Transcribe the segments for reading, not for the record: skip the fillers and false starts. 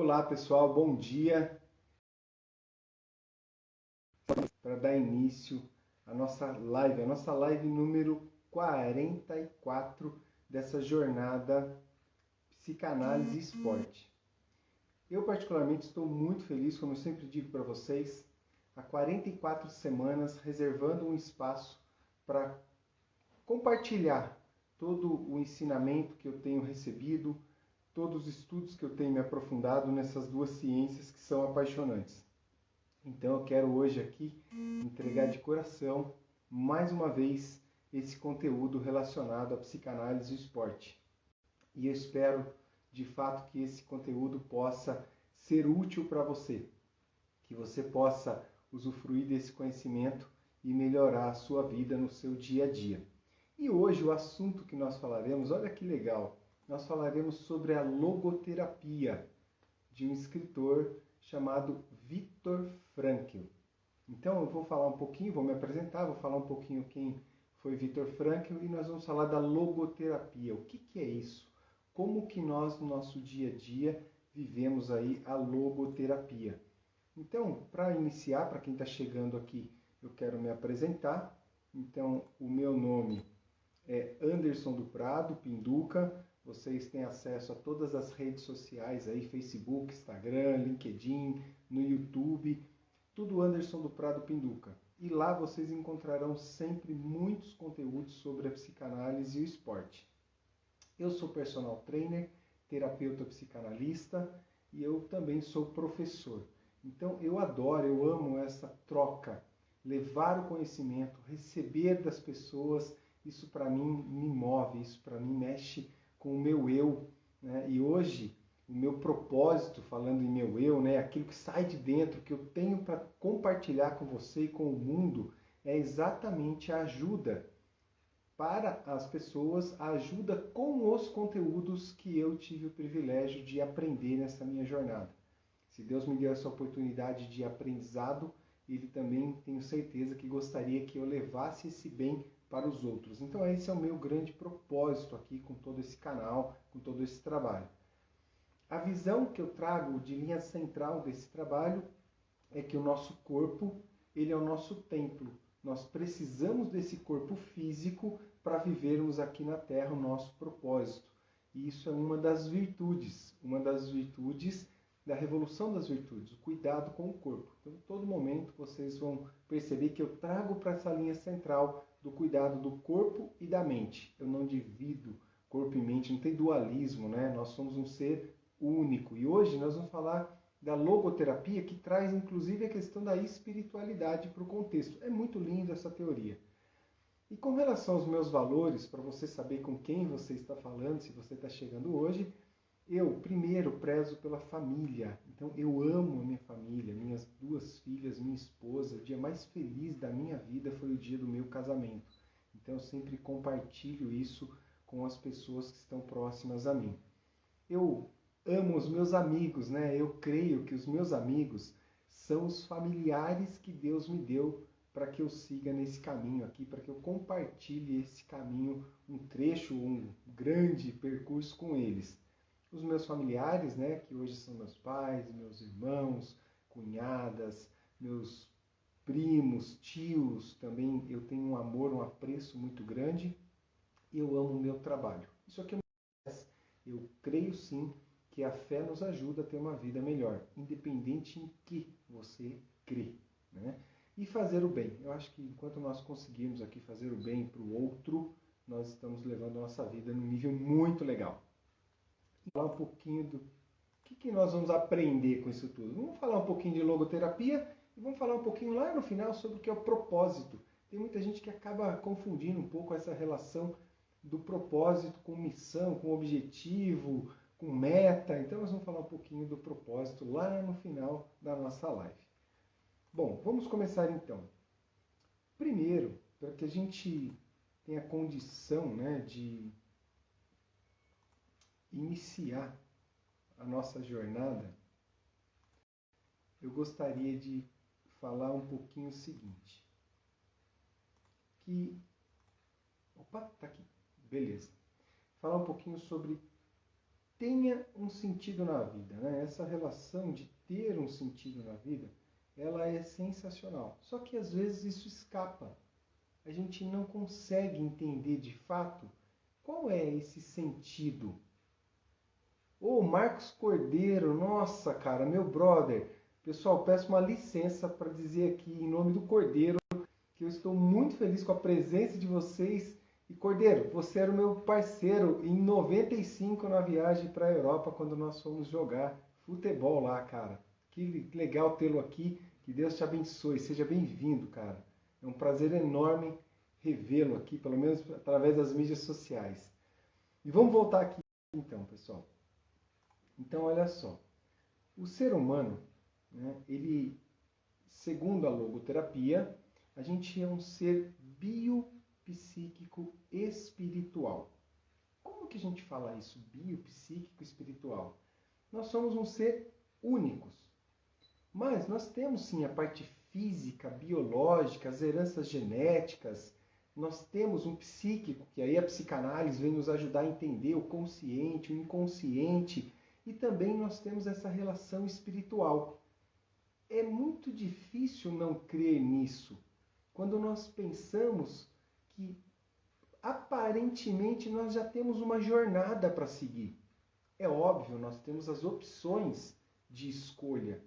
Olá pessoal, bom dia. Para dar início à nossa live número 44 dessa jornada Psicanálise e Esporte. Eu particularmente estou muito feliz, como eu sempre digo para vocês, há 44 semanas reservando um espaço para compartilhar todo o ensinamento que eu tenho recebido, todos os estudos que eu tenho me aprofundado nessas duas ciências que são apaixonantes. Então eu quero hoje aqui entregar de coração, mais uma vez, esse conteúdo relacionado à psicanálise e esporte. E eu espero, de fato, que esse conteúdo possa ser útil para você, que você possa usufruir desse conhecimento e melhorar a sua vida no seu dia a dia. E hoje o assunto que nós falaremos, olha que legal, nós falaremos sobre a logoterapia de um escritor chamado Viktor Frankl. Então eu vou falar um pouquinho, vou me apresentar, vou falar um pouquinho quem foi Viktor Frankl e nós vamos falar da logoterapia. O que é isso? Como que nós no nosso dia a dia vivemos aí a logoterapia? Então, para iniciar, para quem está chegando aqui, eu quero me apresentar. Então, o meu nome é Anderson do Prado Pinduca. Vocês têm acesso a todas as redes sociais aí, Facebook, Instagram, LinkedIn, no YouTube, tudo Anderson do Prado Pinduca. E lá vocês encontrarão sempre muitos conteúdos sobre a psicanálise e o esporte. Eu sou personal trainer, terapeuta psicanalista e eu também sou professor. Então eu adoro, eu amo essa troca, levar o conhecimento, receber das pessoas. Isso para mim me move, isso para mim mexe com o meu eu, né? E hoje o meu propósito, falando em meu eu, né, aquilo que sai de dentro, que eu tenho para compartilhar com você e com o mundo, é exatamente a ajuda para as pessoas, a ajuda com os conteúdos que eu tive o privilégio de aprender nessa minha jornada. Se Deus me deu essa oportunidade de aprendizado, Ele também, tenho certeza, que gostaria que eu levasse esse bem para os outros. Então esse é o meu grande propósito aqui com todo esse canal, com todo esse trabalho. A visão que eu trago de linha central desse trabalho é que o nosso corpo, ele é o nosso templo. Nós precisamos desse corpo físico para vivermos aqui na Terra o nosso propósito. E isso é uma das virtudes da revolução das virtudes, o cuidado com o corpo. Então, em todo momento vocês vão perceber que eu trago para essa linha central do cuidado do corpo e da mente. Eu não divido corpo e mente, não tem dualismo, né? Nós somos um ser único. E hoje nós vamos falar da logoterapia, que traz inclusive a questão da espiritualidade para o contexto. É muito lindo essa teoria. E com relação aos meus valores, para você saber com quem você está falando, se você está chegando hoje, eu primeiro prezo pela família. Então eu amo a minha família, minhas duas filhas, minha esposa. O dia mais feliz da minha vida foi o dia do meu casamento. Então eu sempre compartilho isso com as pessoas que estão próximas a mim. Eu amo os meus amigos, né? Eu creio que os meus amigos são os familiares que Deus me deu para que eu siga nesse caminho aqui, para que eu compartilhe esse caminho, um trecho, um grande percurso com eles. Os meus familiares, né, que hoje são meus pais, meus irmãos, cunhadas, meus primos, tios, também eu tenho um amor, um apreço muito grande e eu amo o meu trabalho. Isso aqui eu creio sim que a fé nos ajuda a ter uma vida melhor, independente em que você crê, né? E fazer o bem. Eu acho que enquanto nós conseguirmos aqui fazer o bem para o outro, nós estamos levando a nossa vida num nível muito legal. Falar um pouquinho do que nós vamos aprender com isso tudo. Vamos falar um pouquinho de logoterapia e vamos falar um pouquinho lá no final sobre o que é o propósito. Tem muita gente que acaba confundindo um pouco essa relação do propósito com missão, com objetivo, com meta. Então nós vamos falar um pouquinho do propósito lá no final da nossa live. Bom, vamos começar então. Primeiro, para que a gente tenha condição, né, de iniciar a nossa jornada, eu gostaria de falar um pouquinho o seguinte. Opa, tá aqui. Beleza. Falar um pouquinho sobre tenha um sentido na vida, né? Essa relação de ter um sentido na vida, ela é sensacional. Só que às vezes isso escapa. A gente não consegue entender de fato qual é esse sentido. Ô, Marcos Cordeiro, nossa, cara, meu brother. Pessoal, peço uma licença para dizer aqui em nome do Cordeiro que eu estou muito feliz com a presença de vocês. E Cordeiro, você era o meu parceiro em 95 na viagem para a Europa, quando nós fomos jogar futebol lá, cara. Que legal tê-lo aqui. Que Deus te abençoe. Seja bem-vindo, cara. É um prazer enorme revê-lo aqui, pelo menos através das mídias sociais. E vamos voltar aqui então, pessoal. Então, olha só. O ser humano, né, ele, segundo a logoterapia, a gente é um ser biopsíquico espiritual. Como que a gente fala isso? Biopsíquico espiritual. Nós somos um ser únicos. Mas nós temos sim a parte física, biológica, as heranças genéticas. Nós temos um psíquico, que aí a psicanálise vem nos ajudar a entender o consciente, o inconsciente. E também nós temos essa relação espiritual. É muito difícil não crer nisso, quando nós pensamos que aparentemente nós já temos uma jornada para seguir. É óbvio, nós temos as opções de escolha,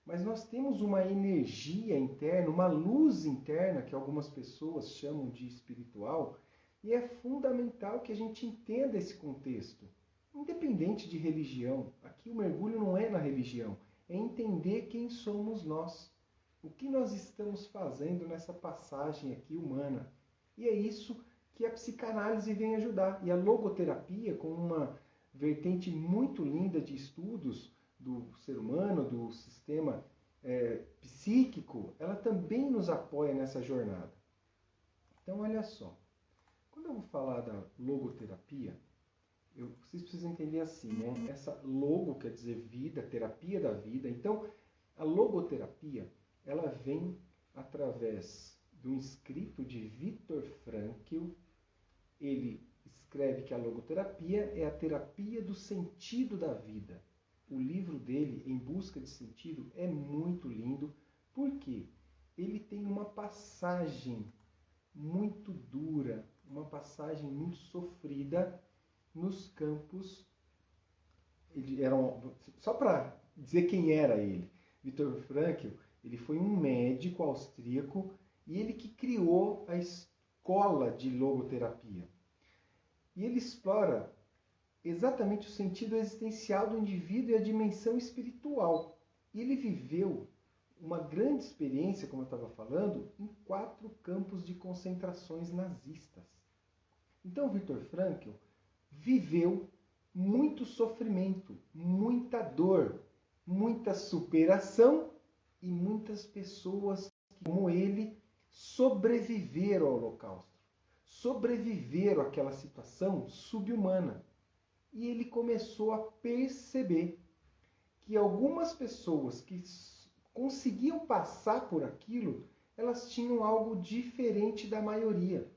mas nós temos uma energia interna, uma luz interna, que algumas pessoas chamam de espiritual, e é fundamental que a gente entenda esse contexto. Independente de religião, aqui o mergulho não é na religião, é entender quem somos nós. O que nós estamos fazendo nessa passagem aqui humana. E é isso que a psicanálise vem ajudar. E a logoterapia, com uma vertente muito linda de estudos do ser humano, do sistema psíquico, ela também nos apoia nessa jornada. Então, olha só. Quando eu vou falar da logoterapia, vocês precisam entender assim, né? Essa logo quer dizer vida, terapia da vida. Então, a logoterapia, ela vem através de um escrito de Viktor Frankl. Ele escreve que a logoterapia é a terapia do sentido da vida. O livro dele, Em Busca de Sentido, é muito lindo, porque ele tem uma passagem muito dura, uma passagem muito sofrida nos campos. Só para dizer quem era ele, Viktor Frankl, ele foi um médico austríaco e ele que criou a escola de logoterapia. E ele explora exatamente o sentido existencial do indivíduo e a dimensão espiritual. E ele viveu uma grande experiência, como eu estava falando, em 4 campos de concentrações nazistas. Então, Viktor Frankl viveu muito sofrimento, muita dor, muita superação e muitas pessoas como ele sobreviveram ao Holocausto, sobreviveram àquela situação subhumana. E ele começou a perceber que algumas pessoas que conseguiam passar por aquilo, elas tinham algo diferente da maioria.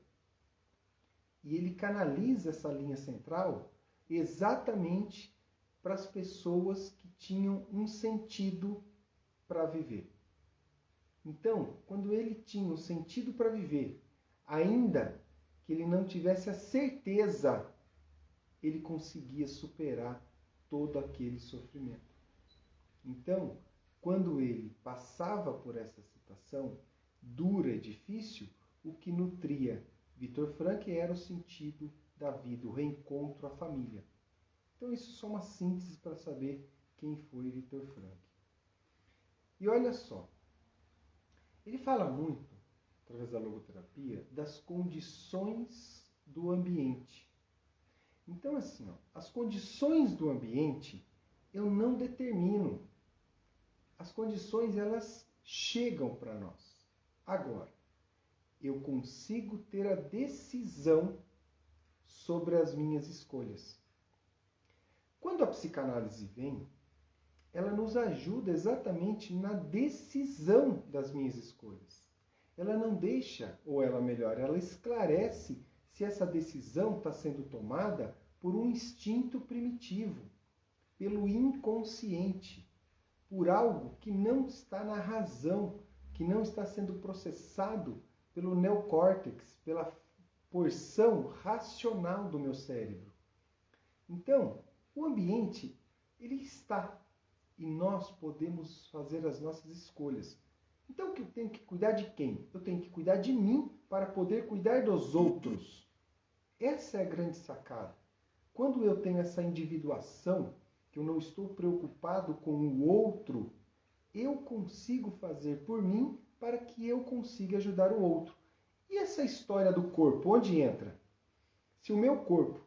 E ele canaliza essa linha central exatamente para as pessoas que tinham um sentido para viver. Então, quando ele tinha um sentido para viver, ainda que ele não tivesse a certeza, ele conseguia superar todo aquele sofrimento. Então, quando ele passava por essa situação dura e difícil, o que nutria Viktor Frankl era o sentido da vida, o reencontro, a família. Então isso é só uma síntese para saber quem foi Viktor Frankl. E olha só, ele fala muito, através da logoterapia, das condições do ambiente. Então assim, as condições do ambiente eu não determino. As condições, elas chegam para nós. Agora, eu consigo ter a decisão sobre as minhas escolhas. Quando a psicanálise vem, ela nos ajuda exatamente na decisão das minhas escolhas. Ela não deixa, ou ela melhor, ela esclarece se essa decisão está sendo tomada por um instinto primitivo, pelo inconsciente, por algo que não está na razão, que não está sendo processado pelo neocórtex, pela porção racional do meu cérebro. Então, o ambiente, ele está, e nós podemos fazer as nossas escolhas. Então, eu tenho que cuidar de quem? Eu tenho que cuidar de mim para poder cuidar dos outros. Essa é a grande sacada. Quando eu tenho essa individuação, que eu não estou preocupado com o outro, eu consigo fazer por mim para que eu consiga ajudar o outro. E essa história do corpo, onde entra? Se o meu corpo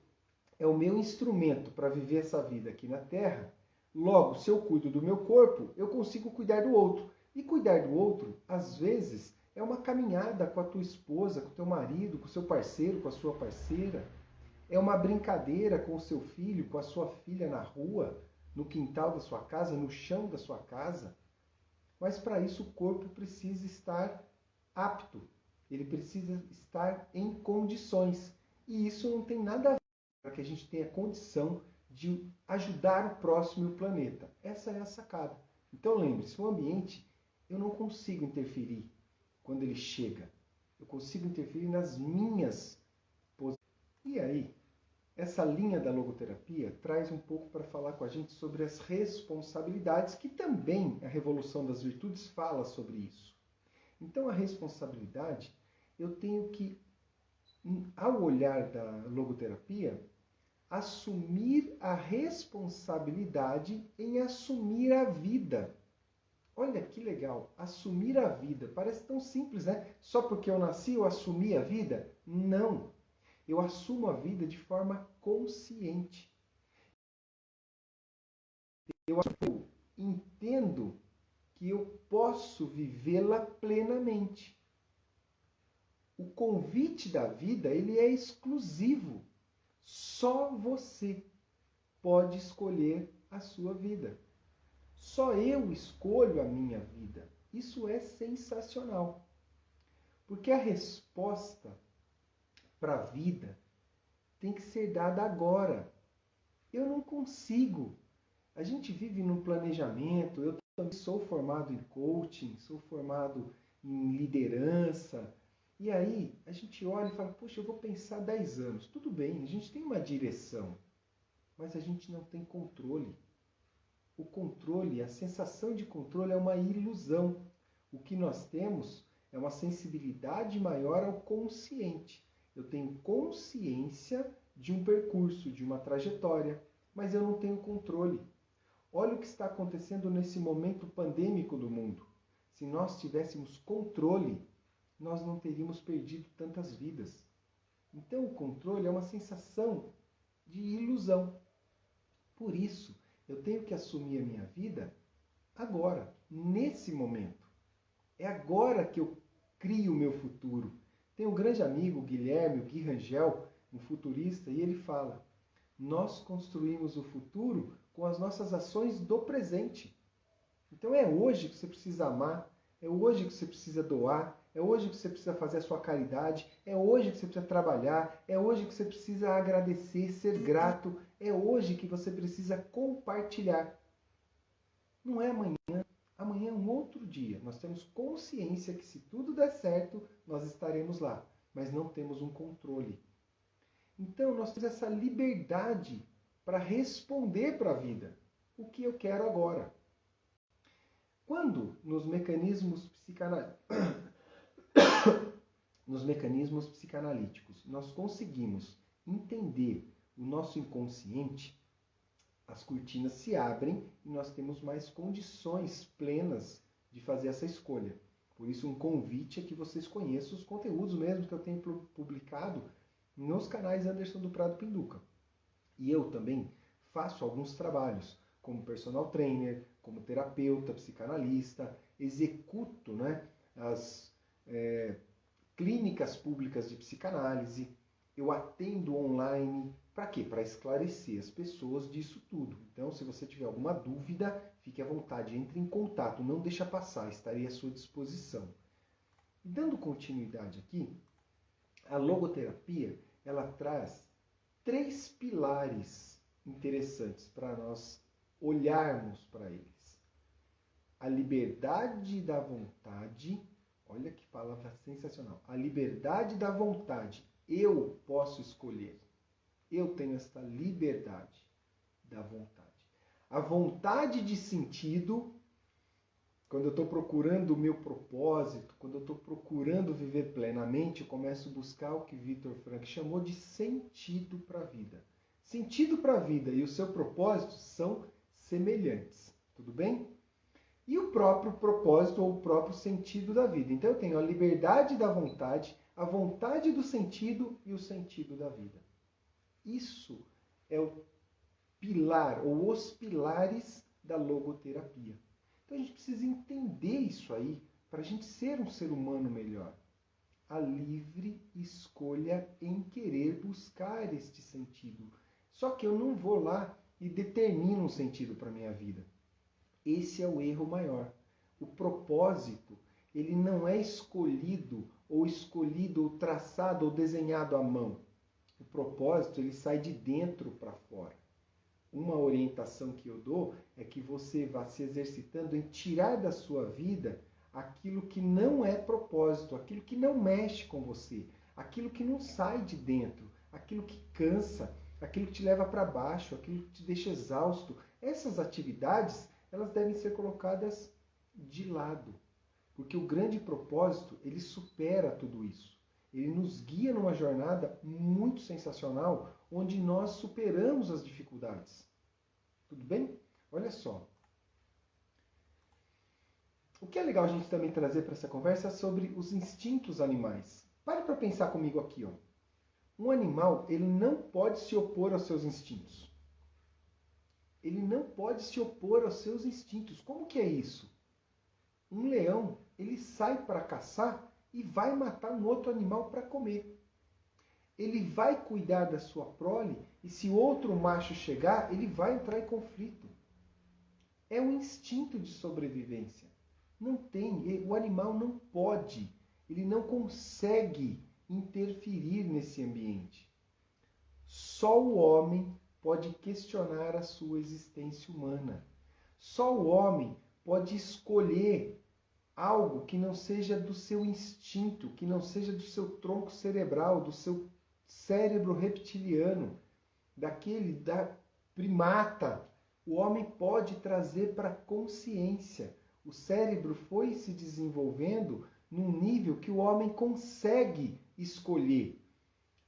é o meu instrumento para viver essa vida aqui na Terra, logo, se eu cuido do meu corpo, eu consigo cuidar do outro. E cuidar do outro, às vezes, é uma caminhada com a tua esposa, com o teu marido, com o seu parceiro, com a sua parceira. É uma brincadeira com o seu filho, com a sua filha na rua, no quintal da sua casa, no chão da sua casa. Mas para isso o corpo precisa estar apto, ele precisa estar em condições. E isso não tem nada a ver para que a gente tenha condição de ajudar o próximo e o planeta. Essa é a sacada. Então lembre-se, o ambiente eu não consigo interferir quando ele chega. Eu consigo interferir nas minhas posições. E aí, essa linha da logoterapia traz um pouco para falar com a gente sobre as responsabilidades, que também a Revolução das Virtudes fala sobre isso. Então, a responsabilidade, eu tenho que, ao olhar da logoterapia, assumir a responsabilidade em assumir a vida. Olha que legal, assumir a vida. Parece tão simples, né? Só porque eu nasci eu assumi a vida? Não. Eu assumo a vida de forma consciente. Eu entendo que eu posso vivê-la plenamente. O convite da vida, ele é exclusivo. Só você pode escolher a sua vida. Só eu escolho a minha vida. Isso é sensacional. Porque a resposta para a vida tem que ser dada agora. Eu não consigo. A gente vive num planejamento. Eu também sou formado em coaching, sou formado em liderança. E aí a gente olha e fala, poxa, eu vou pensar 10 anos. Tudo bem, a gente tem uma direção, mas a gente não tem controle. O controle, a sensação de controle é uma ilusão. O que nós temos é uma sensibilidade maior ao consciente. Eu tenho consciência de um percurso, de uma trajetória, mas eu não tenho controle. Olha o que está acontecendo nesse momento pandêmico do mundo. Se nós tivéssemos controle, nós não teríamos perdido tantas vidas. Então o controle é uma sensação de ilusão. Por isso, eu tenho que assumir a minha vida agora, nesse momento. É agora que eu crio o meu futuro. Tem um grande amigo, Guilherme, o Gui Rangel, um futurista, e ele fala, nós construímos o futuro com as nossas ações do presente. Então é hoje que você precisa amar, é hoje que você precisa doar, é hoje que você precisa fazer a sua caridade, é hoje que você precisa trabalhar, é hoje que você precisa agradecer, ser grato, é hoje que você precisa compartilhar. Não é amanhã. Amanhã é um outro dia. Nós temos consciência que se tudo der certo, nós estaremos lá. Mas não temos um controle. Então nós temos essa liberdade para responder para a vida. O que eu quero agora? Quando nos mecanismos psicanalíticos nós conseguimos entender o nosso inconsciente, as cortinas se abrem e nós temos mais condições plenas de fazer essa escolha. Por isso, um convite é que vocês conheçam os conteúdos mesmo que eu tenho publicado nos canais Anderson do Prado Pinduca. E eu também faço alguns trabalhos como personal trainer, como terapeuta, psicanalista, executo as clínicas públicas de psicanálise, eu atendo online. Para quê? Para esclarecer as pessoas disso tudo. Então, se você tiver alguma dúvida, fique à vontade, entre em contato, não deixa passar, estarei à sua disposição. Dando continuidade aqui, a logoterapia, ela traz 3 pilares interessantes para nós olharmos para eles. A liberdade da vontade, olha que palavra sensacional. A liberdade da vontade, eu posso escolher. Eu tenho esta liberdade da vontade. A vontade de sentido, quando eu estou procurando o meu propósito, quando eu estou procurando viver plenamente, eu começo a buscar o que Viktor Frankl chamou de sentido para a vida. Sentido para a vida e o seu propósito são semelhantes, tudo bem? E o próprio propósito ou o próprio sentido da vida. Então eu tenho a liberdade da vontade, a vontade do sentido e o sentido da vida. Isso é o pilar ou os pilares da logoterapia. Então a gente precisa entender isso aí para a gente ser um ser humano melhor. A livre escolha em querer buscar este sentido. Só que eu não vou lá e determino um sentido para a minha vida. Esse é o erro maior. O propósito, ele não é escolhido ou traçado ou desenhado à mão. O propósito, ele sai de dentro para fora. Uma orientação que eu dou é que você vá se exercitando em tirar da sua vida aquilo que não é propósito, aquilo que não mexe com você, aquilo que não sai de dentro, aquilo que cansa, aquilo que te leva para baixo, aquilo que te deixa exausto. Essas atividades, elas devem ser colocadas de lado, porque o grande propósito, ele supera tudo isso. Ele nos guia numa jornada muito sensacional, onde nós superamos as dificuldades. Tudo bem? Olha só. O que é legal a gente também trazer para essa conversa é sobre os instintos animais. Pare para pensar comigo aqui, ó. Um animal, ele não pode se opor aos seus instintos. Ele não pode se opor aos seus instintos. Como que é isso? Um leão, ele sai para caçar e vai matar um outro animal para comer. Ele vai cuidar da sua prole e se outro macho chegar, ele vai entrar em conflito. É um instinto de sobrevivência. Não tem, o animal não pode, ele não consegue interferir nesse ambiente. Só o homem pode questionar a sua existência humana. Só o homem pode escolher algo que não seja do seu instinto, que não seja do seu tronco cerebral, do seu cérebro reptiliano, da primata. O homem pode trazer para a consciência. O cérebro foi se desenvolvendo num nível que o homem consegue escolher.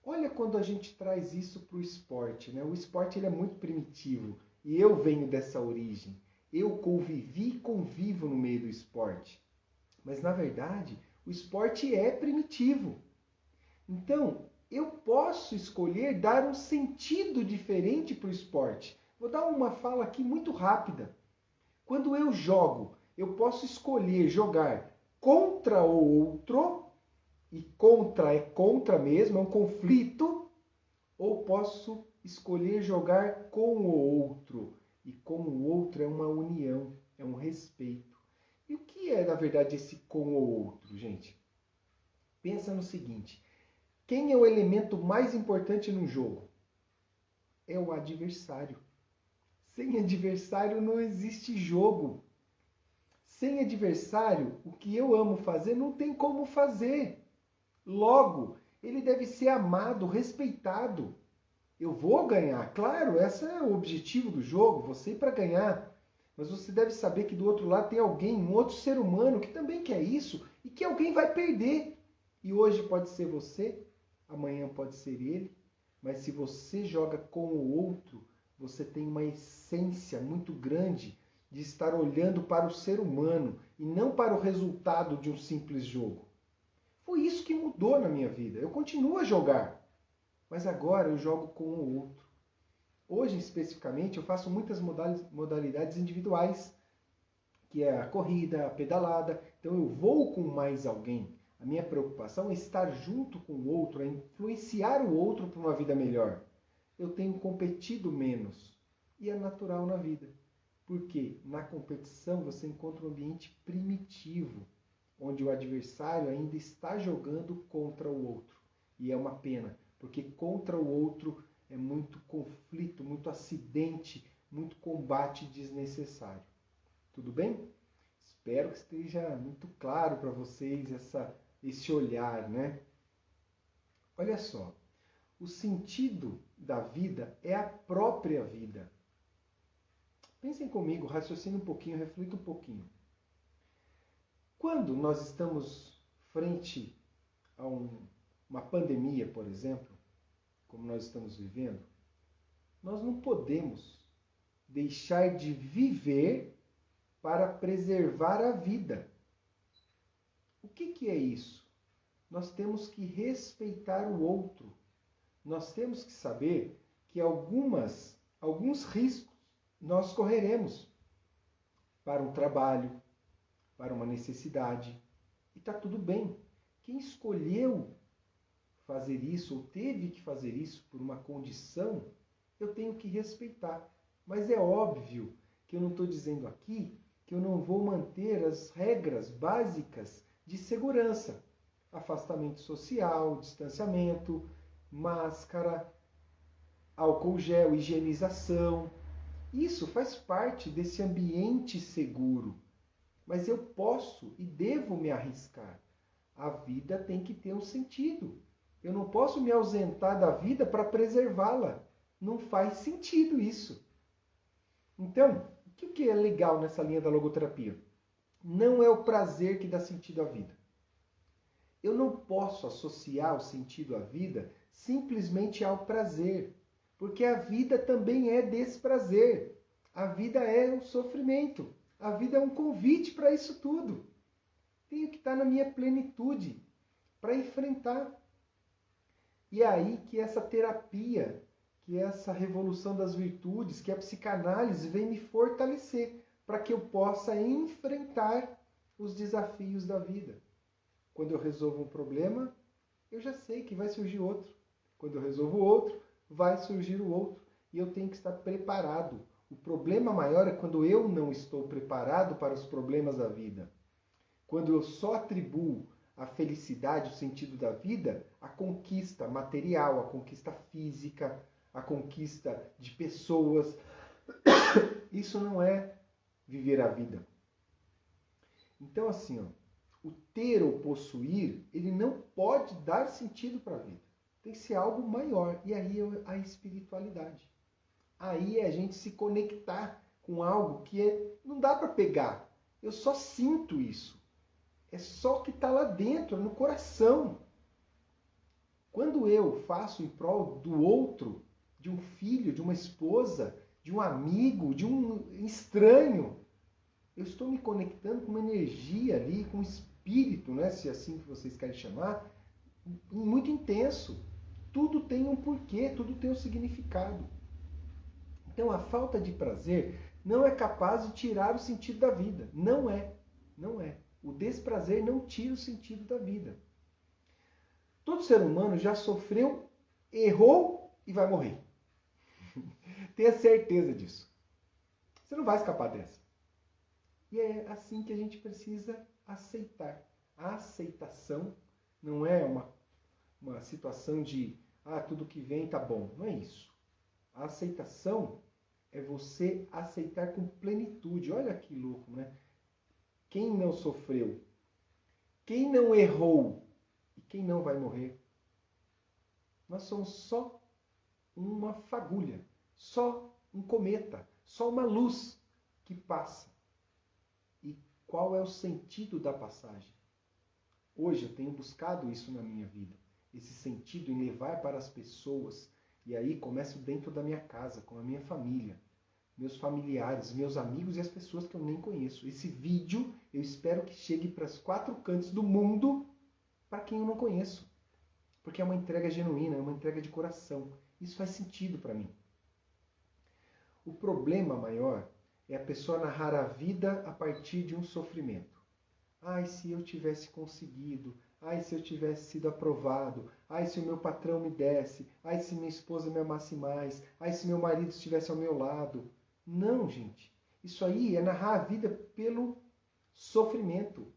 Olha quando a gente traz isso para o esporte, né? O esporte ele é muito primitivo e eu venho dessa origem. Eu convivi e convivo no meio do esporte. Mas, na verdade, o esporte é primitivo. Então, eu posso escolher dar um sentido diferente para o esporte. Vou dar uma fala aqui muito rápida. Quando eu jogo, eu posso escolher jogar contra o outro, e contra é contra mesmo, é um conflito, ou posso escolher jogar com o outro, e com o outro é uma união, é um respeito. E o que é, na verdade, esse com o outro, gente? Pensa no seguinte, quem é o elemento mais importante num jogo? É o adversário. Sem adversário não existe jogo. Sem adversário, o que eu amo fazer não tem como fazer. Logo, ele deve ser amado, respeitado. Eu vou ganhar, claro, esse é o objetivo do jogo, você ir para ganhar. Mas você deve saber que do outro lado tem alguém, um outro ser humano que também quer isso e que alguém vai perder. E hoje pode ser você, amanhã pode ser ele, mas se você joga com o outro, você tem uma essência muito grande de estar olhando para o ser humano e não para o resultado de um simples jogo. Foi isso que mudou na minha vida. Eu continuo a jogar, mas agora eu jogo com o outro. Hoje, especificamente, eu faço muitas modalidades individuais, que é a corrida, a pedalada. Então eu vou com mais alguém. A minha preocupação é estar junto com o outro, é influenciar o outro para uma vida melhor. Eu tenho competido menos. E é natural na vida. Porque na competição você encontra um ambiente primitivo, onde o adversário ainda está jogando contra o outro. E é uma pena, porque contra o outro é muito conflito, muito acidente, muito combate desnecessário. Tudo bem? Espero que esteja muito claro para vocês esse olhar, né? Olha só, o sentido da vida é a própria vida. Pensem comigo, raciocinem um pouquinho, reflitam um pouquinho. Quando nós estamos frente a uma pandemia, por exemplo, como nós estamos vivendo, nós não podemos deixar de viver para preservar a vida. O que é isso? Nós temos que respeitar o outro. Nós temos que saber que alguns riscos nós correremos para um trabalho, para uma necessidade. E está tudo bem. Quem escolheu fazer isso ou teve que fazer isso por uma condição, eu tenho que respeitar. Mas é óbvio que eu não estou dizendo aqui que eu não vou manter as regras básicas de segurança. Afastamento social, distanciamento, máscara, álcool gel, higienização. Isso faz parte desse ambiente seguro. Mas eu posso e devo me arriscar. A vida tem que ter um sentido. Eu não posso me ausentar da vida para preservá-la. Não faz sentido isso. Então, o que é legal nessa linha da logoterapia? Não é o prazer que dá sentido à vida. Eu não posso associar o sentido à vida simplesmente ao prazer, porque a vida também é desprazer. A vida é um sofrimento. A vida é um convite para isso tudo. Tenho que estar na minha plenitude para enfrentar. E é aí que essa terapia, que essa revolução das virtudes, que a psicanálise vem me fortalecer para que eu possa enfrentar os desafios da vida. Quando eu resolvo um problema, eu já sei que vai surgir outro. Quando eu resolvo outro, vai surgir o outro. E eu tenho que estar preparado. O problema maior é quando eu não estou preparado para os problemas da vida. Quando eu só atribuo a felicidade, o sentido da vida, a conquista material, a conquista física, a conquista de pessoas. Isso não é viver a vida. Então, assim, o ter ou possuir, ele não pode dar sentido para a vida. Tem que ser algo maior. E aí é a espiritualidade. Aí é a gente se conectar com algo que não dá para pegar. Eu só sinto isso. É só que está lá dentro, no coração. Quando eu faço em prol do outro, de um filho, de uma esposa, de um amigo, de um estranho, eu estou me conectando com uma energia ali, com um espírito, né, se é assim que vocês querem chamar, muito intenso. Tudo tem um porquê, tudo tem um significado. Então a falta de prazer não é capaz de tirar o sentido da vida. Não é. Não é. O desprazer não tira o sentido da vida. Todo ser humano já sofreu, errou e vai morrer. Tenha certeza disso. Você não vai escapar dessa. E é assim que a gente precisa aceitar. A aceitação não é uma situação de tudo que vem tá bom. Não é isso. A aceitação é você aceitar com plenitude. Olha que louco, né? Quem não sofreu, quem não errou e quem não vai morrer. Nós somos só uma fagulha, só um cometa, só uma luz que passa. E qual é o sentido da passagem? Hoje eu tenho buscado isso na minha vida, esse sentido em levar para as pessoas. E aí começo dentro da minha casa, com a minha família, meus familiares, meus amigos e as pessoas que eu nem conheço. Esse vídeo eu espero que chegue para os 4 cantos do mundo para quem eu não conheço. Porque é uma entrega genuína, é uma entrega de coração. Isso faz sentido para mim. O problema maior é a pessoa narrar a vida a partir de um sofrimento. Ai, se eu tivesse conseguido. Ai, se eu tivesse sido aprovado. Ai, se o meu patrão me desse. Ai, se minha esposa me amasse mais. Ai, se meu marido estivesse ao meu lado. Não, gente. Isso aí é narrar a vida pelo sofrimento.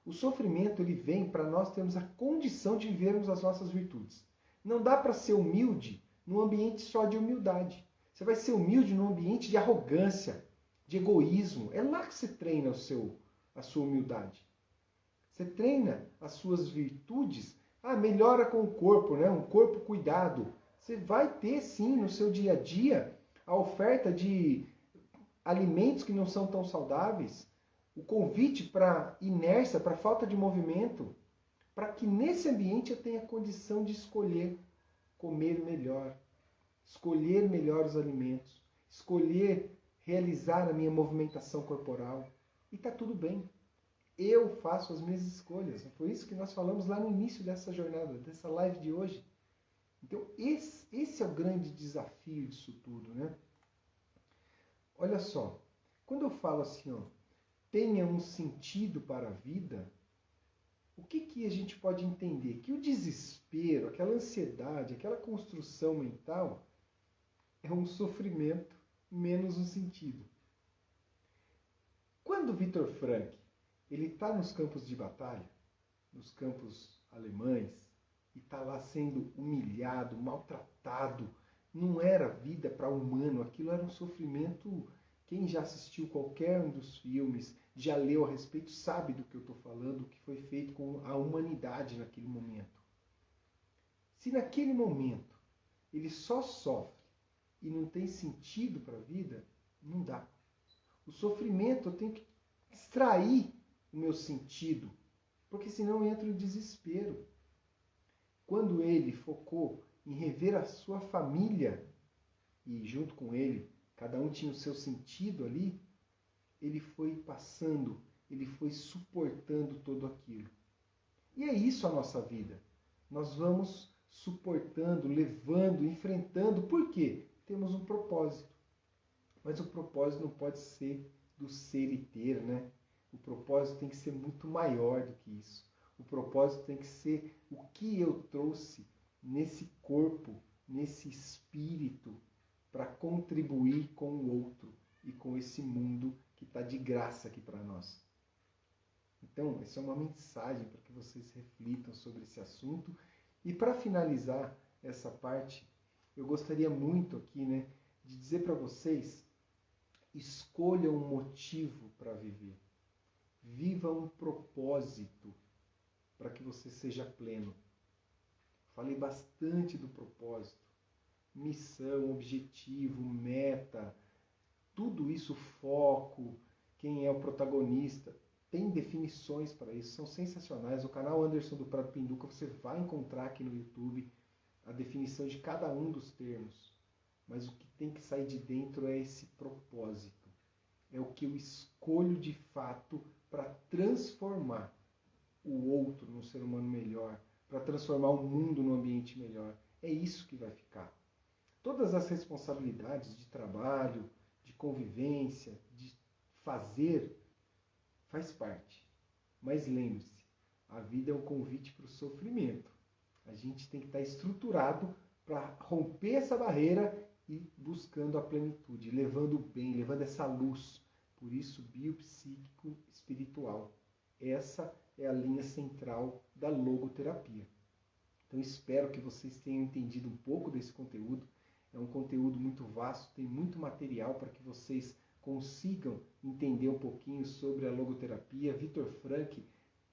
O sofrimento ele vem para nós termos a condição de vivermos as nossas virtudes. Não dá para ser humilde num ambiente só de humildade. Você vai ser humilde num ambiente de arrogância, de egoísmo. É lá que você treina a sua humildade. Você treina as suas virtudes. Melhora com o corpo, né? Um corpo cuidado. Você vai ter sim no seu dia a dia a oferta de alimentos que não são tão saudáveis, o convite para inércia, para falta de movimento, para que nesse ambiente eu tenha condição de escolher comer melhor, escolher melhor os alimentos, escolher realizar a minha movimentação corporal. E está tudo bem. Eu faço as minhas escolhas. Foi isso que nós falamos lá no início dessa jornada, dessa live de hoje. Então, esse é o grande desafio disso tudo, né? Olha só, quando eu falo assim, tenha um sentido para a vida, o que a gente pode entender? Que o desespero, aquela ansiedade, aquela construção mental é um sofrimento menos um sentido. Quando Viktor Frankl ele está nos campos de batalha, nos campos alemães, e está lá sendo humilhado, maltratado, não era vida para humano, aquilo era um sofrimento. Quem já assistiu qualquer um dos filmes, já leu a respeito, sabe do que eu estou falando, o que foi feito com a humanidade naquele momento. Se naquele momento ele só sofre e não tem sentido para a vida, não dá. O sofrimento eu tenho que extrair o meu sentido, porque senão eu entro em desespero. Quando ele focou em rever a sua família, e junto com ele, cada um tinha o seu sentido ali, ele foi passando, ele foi suportando tudo aquilo. E é isso a nossa vida. Nós vamos suportando, levando, enfrentando. Por quê? Temos um propósito. Mas o propósito não pode ser do ser e ter, né? O propósito tem que ser muito maior do que isso. O propósito tem que ser o que eu trouxe nesse corpo, nesse espírito, para contribuir com o outro e com esse mundo que está de graça aqui para nós. Então, essa é uma mensagem para que vocês reflitam sobre esse assunto. E para finalizar essa parte, eu gostaria muito aqui, né, de dizer para vocês, escolha um motivo para viver. Viva um propósito para que você seja pleno. Falei bastante do propósito. Missão, objetivo, meta, tudo isso, foco, quem é o protagonista. Tem definições para isso, são sensacionais. No canal Anderson do Prado Pinduca você vai encontrar aqui no YouTube a definição de cada um dos termos. Mas o que tem que sair de dentro é esse propósito. É o que eu escolho de fato para transformar o outro num ser humano melhor, para transformar o mundo num ambiente melhor. É isso que vai ficar. Todas as responsabilidades de trabalho, de convivência, de fazer, faz parte. Mas lembre-se, a vida é um convite para o sofrimento. A gente tem que estar estruturado para romper essa barreira e buscando a plenitude, levando o bem, levando essa luz. Por isso, biopsíquico espiritual. Essa é a linha central da logoterapia. Então, espero que vocês tenham entendido um pouco desse conteúdo. É um conteúdo muito vasto, tem muito material para que vocês consigam entender um pouquinho sobre a logoterapia. Viktor Frankl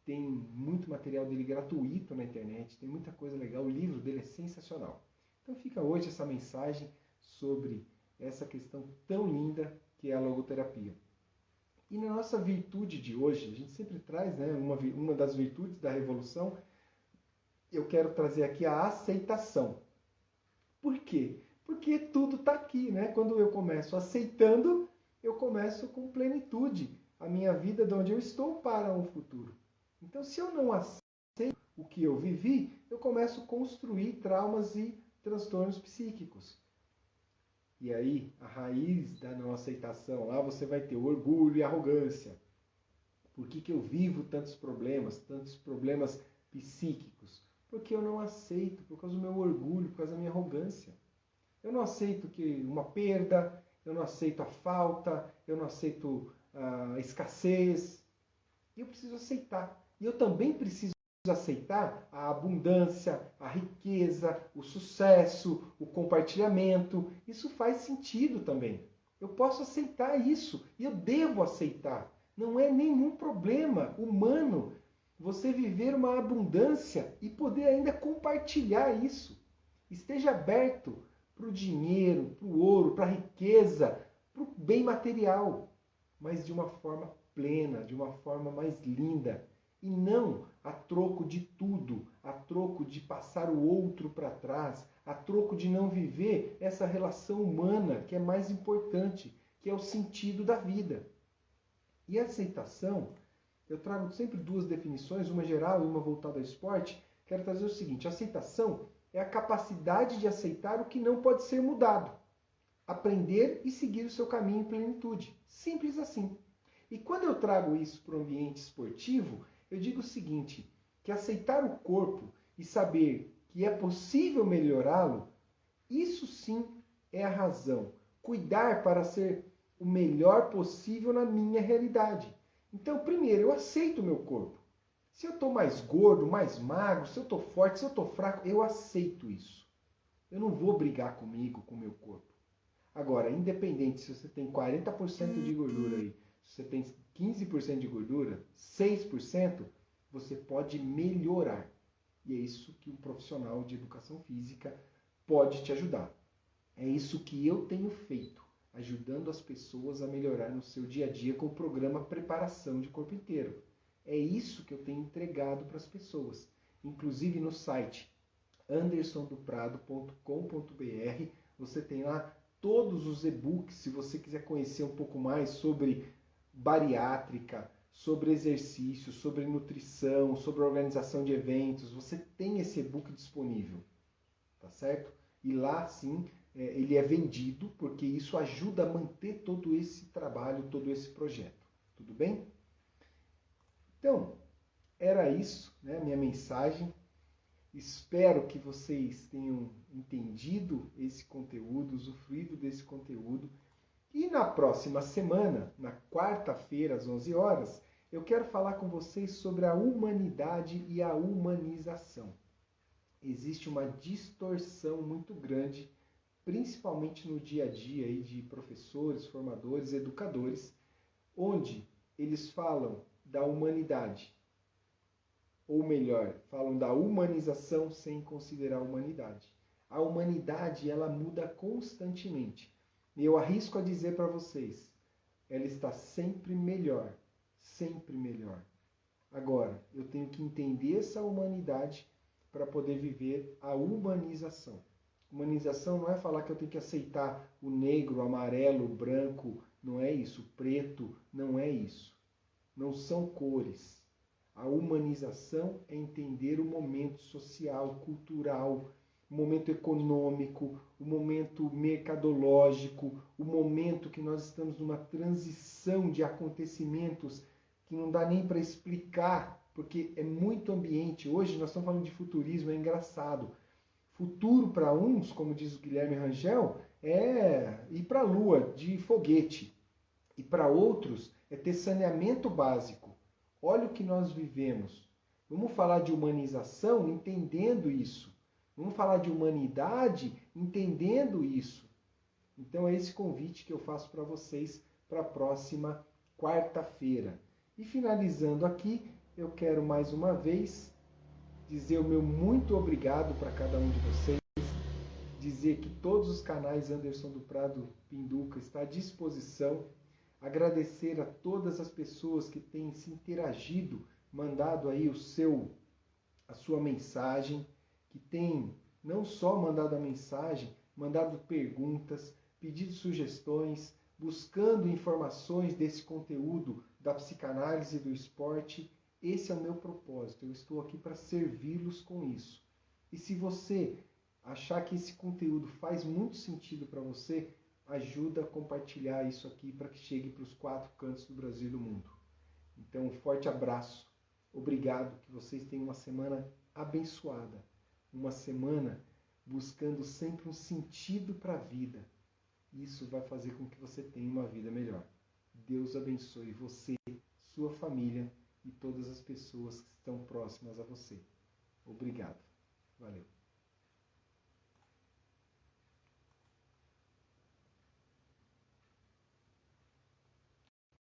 tem muito material dele gratuito na internet, tem muita coisa legal, o livro dele é sensacional. Então fica hoje essa mensagem sobre essa questão tão linda que é a logoterapia. E na nossa virtude de hoje, a gente sempre traz, né, uma das virtudes da revolução, eu quero trazer aqui a aceitação. Por quê? Porque tudo está aqui, né? Quando eu começo aceitando, eu começo com plenitude a minha vida de onde eu estou para um futuro. Então, se eu não aceito o que eu vivi, eu começo a construir traumas e transtornos psíquicos. E aí, a raiz da não aceitação, lá você vai ter orgulho e arrogância. Por que eu vivo tantos problemas psíquicos? Porque eu não aceito, por causa do meu orgulho, por causa da minha arrogância. Eu não aceito uma perda, eu não aceito a falta, eu não aceito a escassez. E eu preciso aceitar. E eu também preciso aceitar a abundância, a riqueza, o sucesso, o compartilhamento. Isso faz sentido também. Eu posso aceitar isso e eu devo aceitar. Não é nenhum problema humano você viver uma abundância e poder ainda compartilhar isso. Esteja aberto para o dinheiro, para o ouro, para a riqueza, para o bem material, mas de uma forma plena, de uma forma mais linda. E não a troco de tudo, a troco de passar o outro para trás, a troco de não viver essa relação humana que é mais importante, que é o sentido da vida. E a aceitação, eu trago sempre duas definições, uma geral e uma voltada ao esporte. Quero trazer o seguinte: a aceitação é a capacidade de aceitar o que não pode ser mudado, aprender e seguir o seu caminho em plenitude. Simples assim. E quando eu trago isso para o ambiente esportivo, eu digo o seguinte, que aceitar o corpo e saber que é possível melhorá-lo, isso sim é a razão. Cuidar para ser o melhor possível na minha realidade. Então, primeiro, eu aceito o meu corpo. Se eu estou mais gordo, mais magro, se eu estou forte, se eu estou fraco, eu aceito isso. Eu não vou brigar comigo, com o meu corpo. Agora, independente se você tem 40% de gordura aí, se você tem 15% de gordura, 6%, você pode melhorar. E é isso que um profissional de educação física pode te ajudar. É isso que eu tenho feito, ajudando as pessoas a melhorar no seu dia a dia com o programa Preparação de Corpo Inteiro. É isso que eu tenho entregado para as pessoas. Inclusive no site andersondoprado.com.br você tem lá todos os e-books, se você quiser conhecer um pouco mais sobre bariátrica, sobre exercício, sobre nutrição, sobre organização de eventos, você tem esse e-book disponível, tá certo? E lá sim, ele é vendido, porque isso ajuda a manter todo esse trabalho, todo esse projeto. Tudo bem? Então, era isso, né, minha mensagem. Espero que vocês tenham entendido esse conteúdo, usufruído desse conteúdo. E na próxima semana, na quarta-feira, às 11 horas, eu quero falar com vocês sobre a humanidade e a humanização. Existe uma distorção muito grande, principalmente no dia a dia aí de professores, formadores, educadores, onde eles falam da humanidade, ou melhor, falam da humanização sem considerar a humanidade. A humanidade, ela muda constantemente. E eu arrisco a dizer para vocês, ela está sempre melhor, sempre melhor. Agora, eu tenho que entender essa humanidade para poder viver a humanização. Humanização não é falar que eu tenho que aceitar o negro, o amarelo, o branco, não é isso. O preto, não é isso. Não são cores. A humanização é entender o momento social, cultural, o momento econômico, o momento mercadológico, o momento que nós estamos numa transição de acontecimentos que não dá nem para explicar, porque é muito ambiente. Hoje nós estamos falando de futurismo, é engraçado. Futuro para uns, como diz o Guilherme Rangel, é ir para a Lua de foguete. E para outros é ter saneamento básico. Olha o que nós vivemos. Vamos falar de humanização entendendo isso. Vamos falar de humanidade entendendo isso. Então é esse convite que eu faço para vocês para a próxima quarta-feira. E finalizando aqui, eu quero mais uma vez dizer o meu muito obrigado para cada um de vocês. Dizer que todos os canais Anderson do Prado Pinduca estão à disposição. Agradecer a todas as pessoas que têm se interagido, mandado aí a sua mensagem, que têm não só mandado a mensagem, mandado perguntas, pedido sugestões, buscando informações desse conteúdo da psicanálise e do esporte. Esse é o meu propósito, eu estou aqui para servi-los com isso. E se você achar que esse conteúdo faz muito sentido para você, ajuda a compartilhar isso aqui para que chegue para os 4 cantos do Brasil e do mundo. Então, um forte abraço. Obrigado, que vocês tenham uma semana abençoada. Uma semana buscando sempre um sentido para a vida. Isso vai fazer com que você tenha uma vida melhor. Deus abençoe você, sua família e todas as pessoas que estão próximas a você. Obrigado. Valeu.